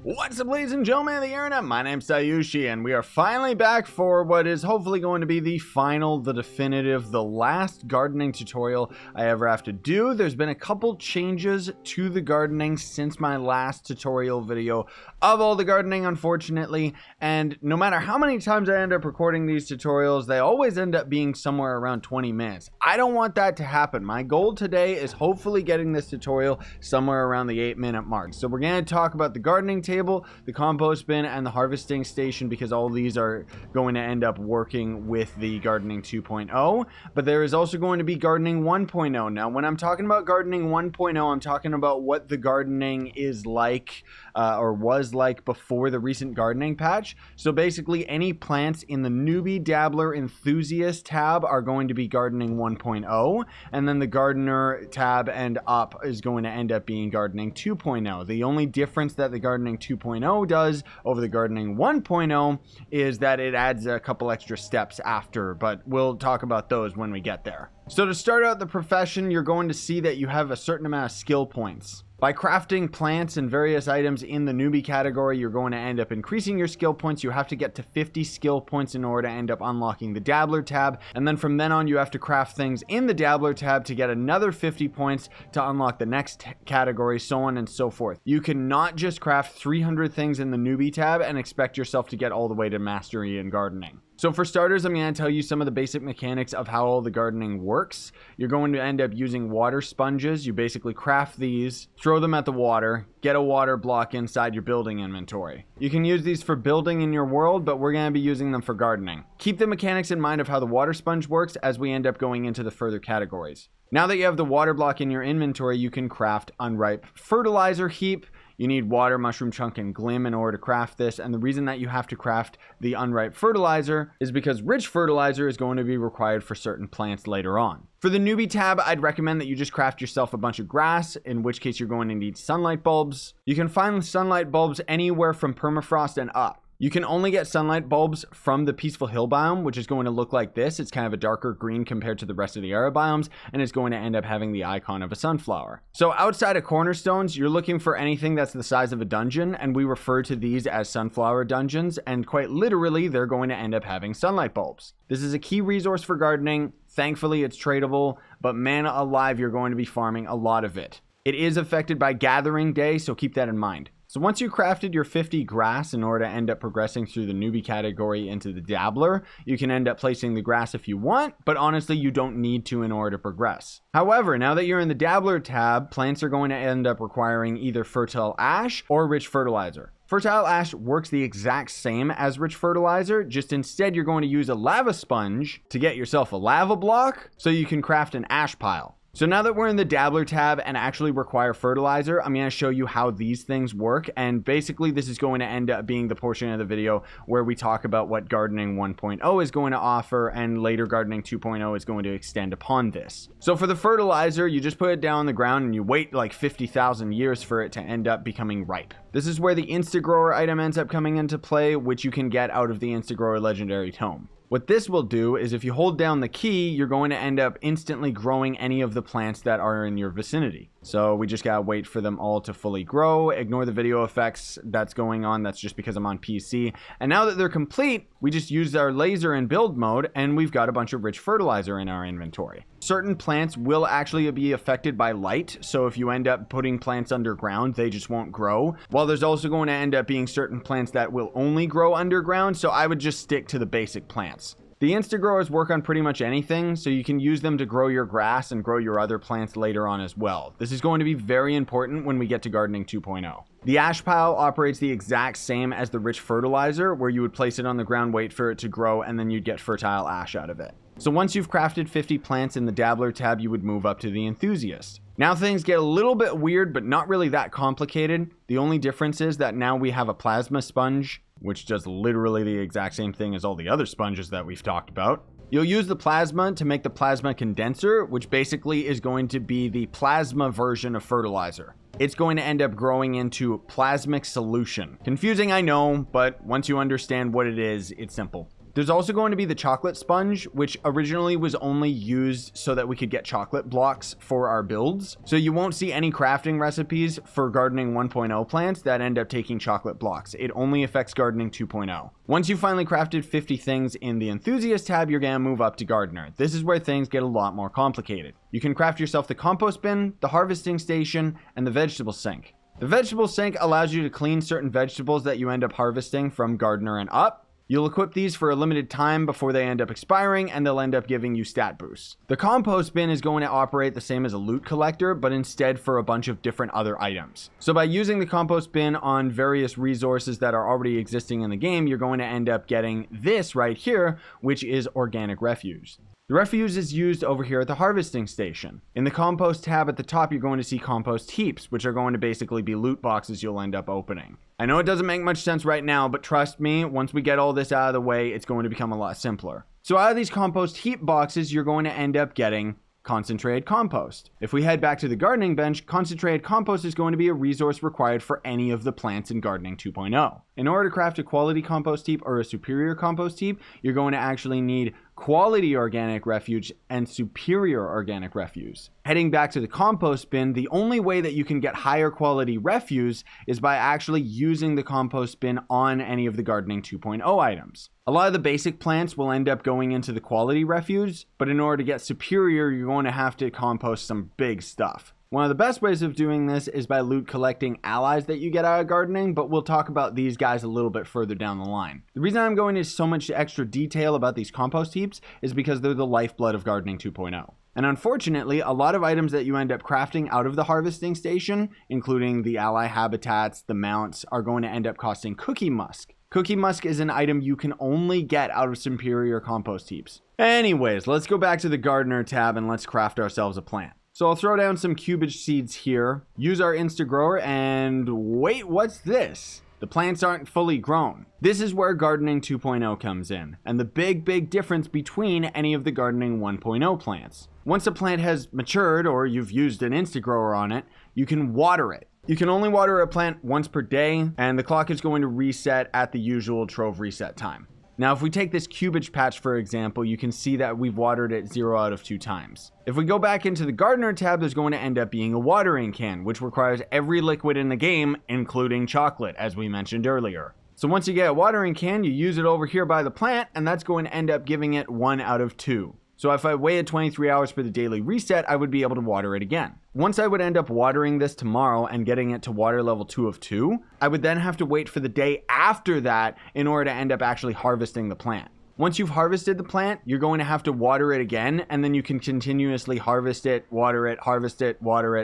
What's up, ladies and gentlemen of the internet? My name's Scyushi, and we are finally back for what is hopefully going to be the final, the definitive, the last gardening tutorial I ever have to do. There's been a couple changes to the gardening since my last tutorial video of all the gardening, unfortunately, and no matter how many times I end up recording these tutorials, they always end up being somewhere around 20 minutes. I don't want that to happen. My goal today is hopefully getting this tutorial somewhere around the 8-minute mark. So we're going to talk about the gardening table, the compost bin, and the harvesting station, because all these are going to end up working with the gardening 2.0. But there is also going to be gardening 1.0. Now, when I'm talking about gardening 1.0, I'm talking about what the gardening is like or was like before the recent gardening patch. So basically, any plants in the newbie, dabbler, enthusiast tab are going to be gardening 1.0, and then the gardener tab and up is going to end up being gardening 2.0. The only difference that the gardening 2.0 does over the gardening 1.0 is that it adds a couple extra steps after, but we'll talk about those when we get there. So to start out the profession, you're going to see that you have a certain amount of skill points. By crafting plants and various items in the newbie category, you're going to end up increasing your skill points. You have to get to 50 skill points in order to end up unlocking the dabbler tab. And then from then on, you have to craft things in the dabbler tab to get another 50 points to unlock the next category, so on and so forth. You cannot just craft 300 things in the newbie tab and expect yourself to get all the way to mastery in gardening. So for starters, I'm going to tell you some of the basic mechanics of how all the gardening works. You're going to end up using water sponges. You basically craft these, throw them at the water, get a water block inside your building inventory. You can use these for building in your world, but we're going to be using them for gardening. Keep the mechanics in mind of how the water sponge works as we end up going into the further categories. Now that you have the water block in your inventory, you can craft Unripe Fertilizer Heap. You need water, mushroom chunk, and glim in order to craft this, and the reason that you have to craft the Unripe Fertilizer is because rich fertilizer is going to be required for certain plants later on. For the newbie tab, I'd recommend that you just craft yourself a bunch of grass, in which case you're going to need sunlight bulbs. You can find sunlight bulbs anywhere from permafrost and up. You can only get sunlight bulbs from the Peaceful Hill biome, which is going to look like this. It's kind of a darker green compared to the rest of the Arid biomes, and it's going to end up having the icon of a sunflower. So outside of cornerstones, you're looking for anything that's the size of a dungeon, and we refer to these as sunflower dungeons, and quite literally, they're going to end up having sunlight bulbs. This is a key resource for gardening. Thankfully, it's tradable, but man alive, you're going to be farming a lot of it. It is affected by gathering day, so keep that in mind. So once you crafted your 50 grass in order to end up progressing through the newbie category into the dabbler, you can end up placing the grass if you want, but honestly, you don't need to in order to progress. However, now that you're in the dabbler tab, plants are going to end up requiring either fertile ash or rich fertilizer. Fertile ash works the exact same as rich fertilizer, just instead you're going to use a lava sponge to get yourself a lava block so you can craft an ash pile. So now that we're in the dabbler tab and actually require fertilizer, I'm going to show you how these things work, and basically this is going to end up being the portion of the video where we talk about what gardening 1.0 is going to offer, and later gardening 2.0 is going to extend upon this. So for the fertilizer, you just put it down on the ground and you wait like 50,000 years for it to end up becoming ripe. This is where the Instagrower item ends up coming into play, which you can get out of the Instagrower Legendary Tome. What this will do is if you hold down the key, you're going to end up instantly growing any of the plants that are in your vicinity. So we just gotta wait for them all to fully grow. Ignore the video effects that's going on. That's just because I'm on PC. And now that they're complete, we just use our laser in build mode and we've got a bunch of rich fertilizer in our inventory. Certain plants will actually be affected by light. So if you end up putting plants underground, they just won't grow. While there's also going to end up being certain plants that will only grow underground. So I would just stick to the basic plants. The Instagrowers work on pretty much anything, so you can use them to grow your grass and grow your other plants later on as well. This is going to be very important when we get to gardening 2.0. The ash pile operates the exact same as the rich fertilizer, where you would place it on the ground, wait for it to grow, and then you'd get fertile ash out of it. So once you've crafted 50 plants in the dabbler tab, you would move up to the enthusiast. Now things get a little bit weird, but not really that complicated. The only difference is that now we have a plasma sponge, which does literally the exact same thing as all the other sponges that we've talked about. You'll use the plasma to make the plasma condenser, which basically is going to be the plasma version of fertilizer. It's going to end up growing into plasmic solution. Confusing, I know, but once you understand what it is, it's simple. There's also going to be the chocolate sponge, which originally was only used so that we could get chocolate blocks for our builds. So you won't see any crafting recipes for gardening 1.0 plants that end up taking chocolate blocks. It only affects gardening 2.0. Once you finally crafted 50 things in the enthusiast tab, you're gonna move up to gardener. This is where things get a lot more complicated. You can craft yourself the compost bin, the harvesting station, and the vegetable sink. The vegetable sink allows you to clean certain vegetables that you end up harvesting from gardener and up. You'll equip these for a limited time before they end up expiring, and they'll end up giving you stat boosts. The compost bin is going to operate the same as a loot collector, but instead for a bunch of different other items. So by using the compost bin on various resources that are already existing in the game, you're going to end up getting this right here, which is organic refuse. The refuse is used over here at the harvesting station. In the compost tab at the top, you're going to see compost heaps, which are going to basically be loot boxes you'll end up opening. I know it doesn't make much sense right now, but trust me, once we get all this out of the way, it's going to become a lot simpler. So out of these compost heap boxes, you're going to end up getting concentrated compost. If we head back to the gardening bench, concentrated compost is going to be a resource required for any of the plants in gardening 2.0. In order to craft a quality compost heap or a superior compost heap, you're going to actually need quality organic refuse and superior organic refuse. Heading back to the compost bin, the only way that you can get higher quality refuse is by actually using the compost bin on any of the gardening 2.0 items. A lot of the basic plants will end up going into the quality refuse, but in order to get superior, you're going to have to compost some big stuff. One of the best ways of doing this is by loot collecting allies that you get out of gardening, but we'll talk about these guys a little bit further down the line. The reason I'm going into so much extra detail about these compost heaps is because they're the lifeblood of gardening 2.0. And unfortunately, a lot of items that you end up crafting out of the harvesting station, including the ally habitats, the mounts, are going to end up costing cookie musk. Cookie musk is an item you can only get out of superior compost heaps. Anyways, let's go back to the gardener tab and let's craft ourselves a plant. So I'll throw down some cubage seeds here, use our Instagrower, and wait, what's this? The plants aren't fully grown. This is where gardening 2.0 comes in, and the big difference between any of the gardening 1.0 plants. Once a plant has matured, or you've used an Instagrower on it, you can water it. You can only water a plant once per day, and the clock is going to reset at the usual Trove reset time. Now, if we take this cubage patch, for example, you can see that we've watered it 0 out of 2 times. If we go back into the gardener tab, there's going to end up being a watering can, which requires every liquid in the game, including chocolate, as we mentioned earlier. So once you get a watering can, you use it over here by the plant, and that's going to end up giving it 1 out of 2. So if I waited 23 hours for the daily reset, I would be able to water it again. Once I would end up watering this tomorrow and getting it to water level 2 of 2, I would then have to wait for the day after that in order to end up actually harvesting the plant. Once you've harvested the plant, you're going to have to water it again, and then you can continuously harvest it, water it,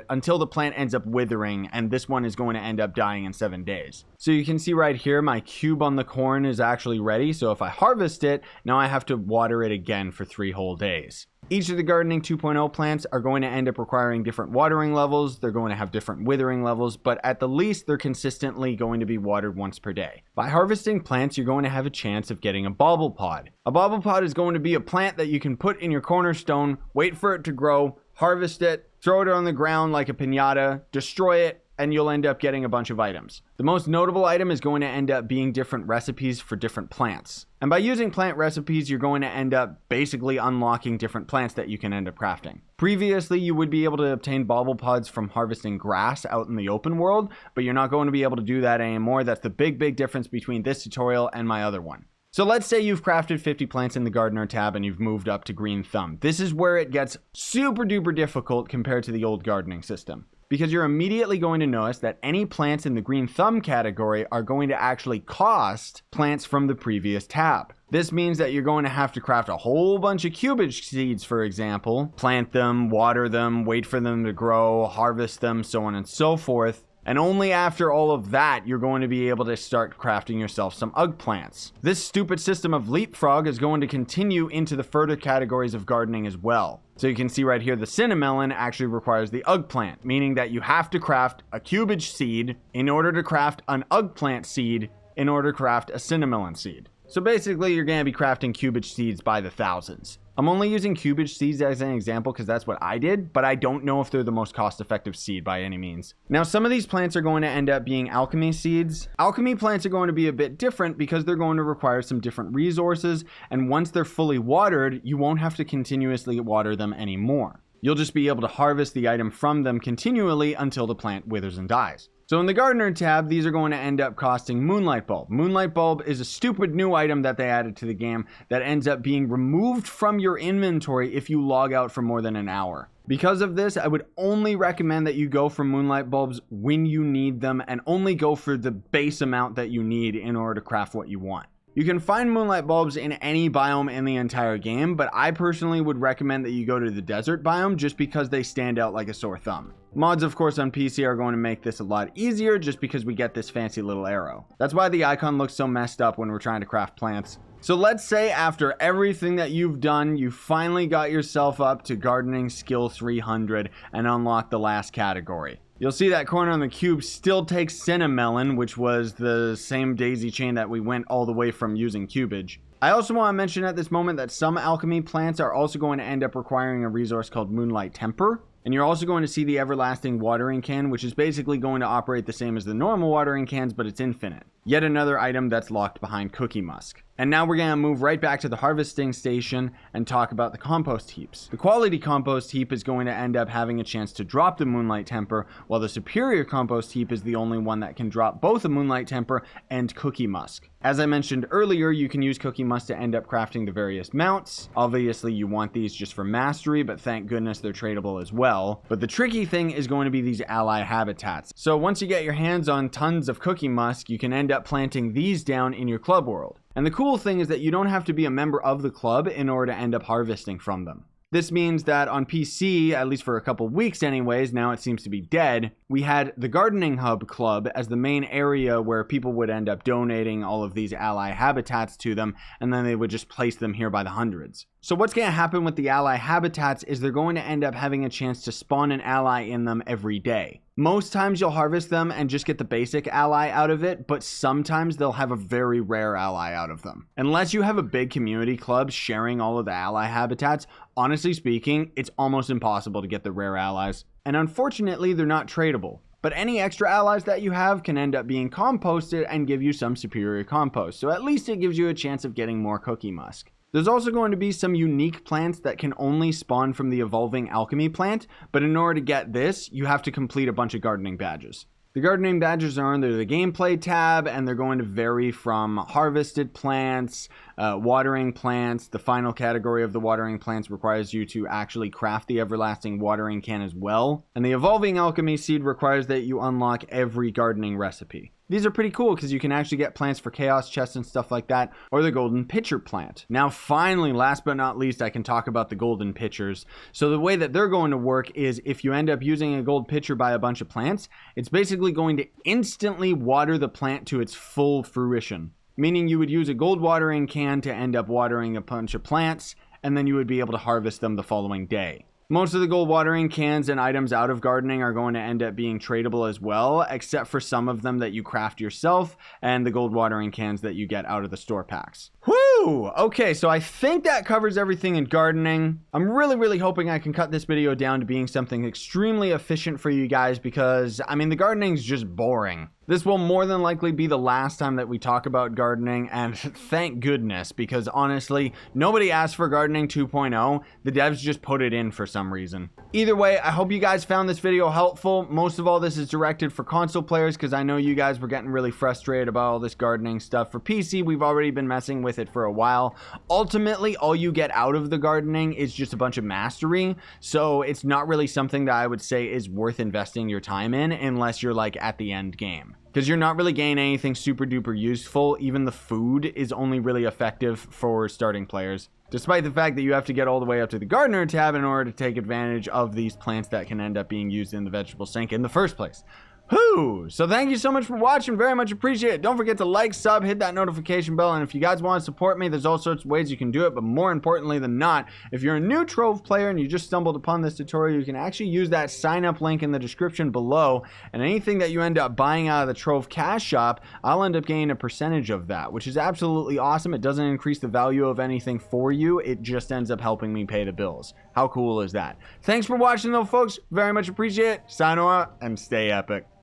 until the plant ends up withering, and this one is going to end up dying in 7 days. So you can see right here, my cube on the corn is actually ready, so if I harvest it, now I have to water it again for 3 whole days. Each of the gardening 2.0 plants are going to end up requiring different watering levels, they're going to have different withering levels, but at the least they're consistently going to be watered once per day. By harvesting plants, you're going to have a chance of getting a Bobble Pod. A Bobble Pod is going to be a plant that you can put in your cornerstone, wait for it to grow, harvest it, throw it on the ground like a piñata, destroy it, and you'll end up getting a bunch of items. The most notable item is going to end up being different recipes for different plants. And by using plant recipes, you're going to end up basically unlocking different plants that you can end up crafting. Previously, you would be able to obtain Bobble Pods from harvesting grass out in the open world, but you're not going to be able to do that anymore. That's the big difference between this tutorial and my other one. So let's say you've crafted 50 plants in the gardener tab and you've moved up to green thumb. This is where it gets super duper difficult compared to the old gardening system, because you're immediately going to notice that any plants in the green thumb category are going to actually cost plants from the previous tab. This means that you're going to have to craft a whole bunch of cubage seeds, for example, plant them, water them, wait for them to grow, harvest them, so on and so forth. And only after all of that, you're going to be able to start crafting yourself some UG plants. This stupid system of leapfrog is going to continue into the further categories of gardening as well. So you can see right here, the cinnamelon actually requires the UG plant, meaning that you have to craft a cubage seed in order to craft an UG plant seed in order to craft a cinnamelon seed. So basically, you're going to be crafting cubage seeds by the thousands. I'm only using cubage seeds as an example because that's what I did, but I don't know if they're the most cost-effective seed by any means. Now, some of these plants are going to end up being alchemy seeds. Alchemy plants are going to be a bit different because they're going to require some different resources, and once they're fully watered, you won't have to continuously water them anymore. You'll just be able to harvest the item from them continually until the plant withers and dies. So in the Gardener tab, these are going to end up costing Moonlight Bulb. Moonlight Bulb is a stupid new item that they added to the game that ends up being removed from your inventory if you log out for more than an hour. Because of this, I would only recommend that you go for Moonlight Bulbs when you need them and only go for the base amount that you need in order to craft what you want. You can find Moonlight Bulbs in any biome in the entire game, but I personally would recommend that you go to the desert biome just because they stand out like a sore thumb. Mods, of course, on PC are going to make this a lot easier just because we get this fancy little arrow. That's why the icon looks so messed up when we're trying to craft plants. So let's say after everything that you've done, you finally got yourself up to Gardening Skill 300 and unlocked the last category. You'll see that corner on the cube still takes Cinnamon, which was the same daisy chain that we went all the way from using cubage. I also want to mention at this moment that some alchemy plants are also going to end up requiring a resource called Moonlight Temper. And you're also going to see the everlasting watering can, which is basically going to operate the same as the normal watering cans, but it's infinite. Yet another item that's locked behind Cookie Musk. And now we're going to move right back to the harvesting station and talk about the compost heaps. The quality compost heap is going to end up having a chance to drop the Moonlight Temper, while the superior compost heap is the only one that can drop both a Moonlight Temper and Cookie Musk. As I mentioned earlier, you can use Cookie Musk to end up crafting the various mounts. Obviously, you want these just for mastery, but thank goodness they're tradable as well. But the tricky thing is going to be these ally habitats. So once you get your hands on tons of Cookie Musk, you can end up planting these down in your club world. And the cool thing is that you don't have to be a member of the club in order to end up harvesting from them. This means that on PC, at least for a couple weeks anyways, now it seems to be dead, we had the Gardening Hub Club as the main area where people would end up donating all of these ally habitats to them, and then they would just place them here by the hundreds. So what's going to happen with the ally habitats is they're going to end up having a chance to spawn an ally in them every day. Most times you'll harvest them and just get the basic ally out of it, but sometimes they'll have a very rare ally out of them. Unless you have a big community club sharing all of the ally habitats, honestly speaking, it's almost impossible to get the rare allies. And unfortunately, they're not tradable. But any extra allies that you have can end up being composted and give you some superior compost. So at least it gives you a chance of getting more Cookie Musk. There's also going to be some unique plants that can only spawn from the evolving alchemy plant, but in order to get this, you have to complete a bunch of gardening badges. The gardening badges are under the gameplay tab, and they're going to vary from harvested plants, watering plants. The final category of the watering plants requires you to actually craft the everlasting watering can as well. And the evolving alchemy seed requires that you unlock every gardening recipe. These are pretty cool because you can actually get plants for chaos chests and stuff like that, or the golden pitcher plant. Now finally, last but not least, I can talk about the golden pitchers. So the way that they're going to work is if you end up using a gold pitcher by a bunch of plants, it's basically going to instantly water the plant to its full fruition. Meaning you would use a gold watering can to end up watering a bunch of plants, and then you would be able to harvest them the following day. Most of the gold watering cans and items out of gardening are going to end up being tradable as well, except for some of them that you craft yourself and the gold watering cans that you get out of the store packs. Whew! Okay, so I think that covers everything in gardening. I'm really hoping I can cut this video down to being something extremely efficient for you guys because, I mean, the gardening's just boring. This will more than likely be the last time that we talk about gardening, and thank goodness, because honestly, nobody asked for Gardening 2.0. The devs just put it in for some reason. Either way, I hope you guys found this video helpful. Most of all, this is directed for console players, because I know you guys were getting really frustrated about all this gardening stuff. For PC, we've already been messing with it for a while. Ultimately, all you get out of the gardening is just a bunch of mastery, so it's not really something that I would say is worth investing your time in, unless you're like at the end game. Because you're not really gaining anything super duper useful. Even the food is only really effective for starting players. Despite the fact that you have to get all the way up to the Gardener tab in order to take advantage of these plants that can end up being used in the vegetable sink in the first place. Whew. So thank you so much for watching. Very much appreciate it. Don't forget to like, sub, hit that notification bell. And if you guys want to support me, there's all sorts of ways you can do it. But more importantly than not, if you're a new Trove player and you just stumbled upon this tutorial, you can actually use that sign up link in the description below. And anything that you end up buying out of the Trove cash shop, I'll end up getting a percentage of that, which is absolutely awesome. It doesn't increase the value of anything for you. It just ends up helping me pay the bills. How cool is that? Thanks for watching though, folks. Very much appreciate it. Sayonara and stay epic.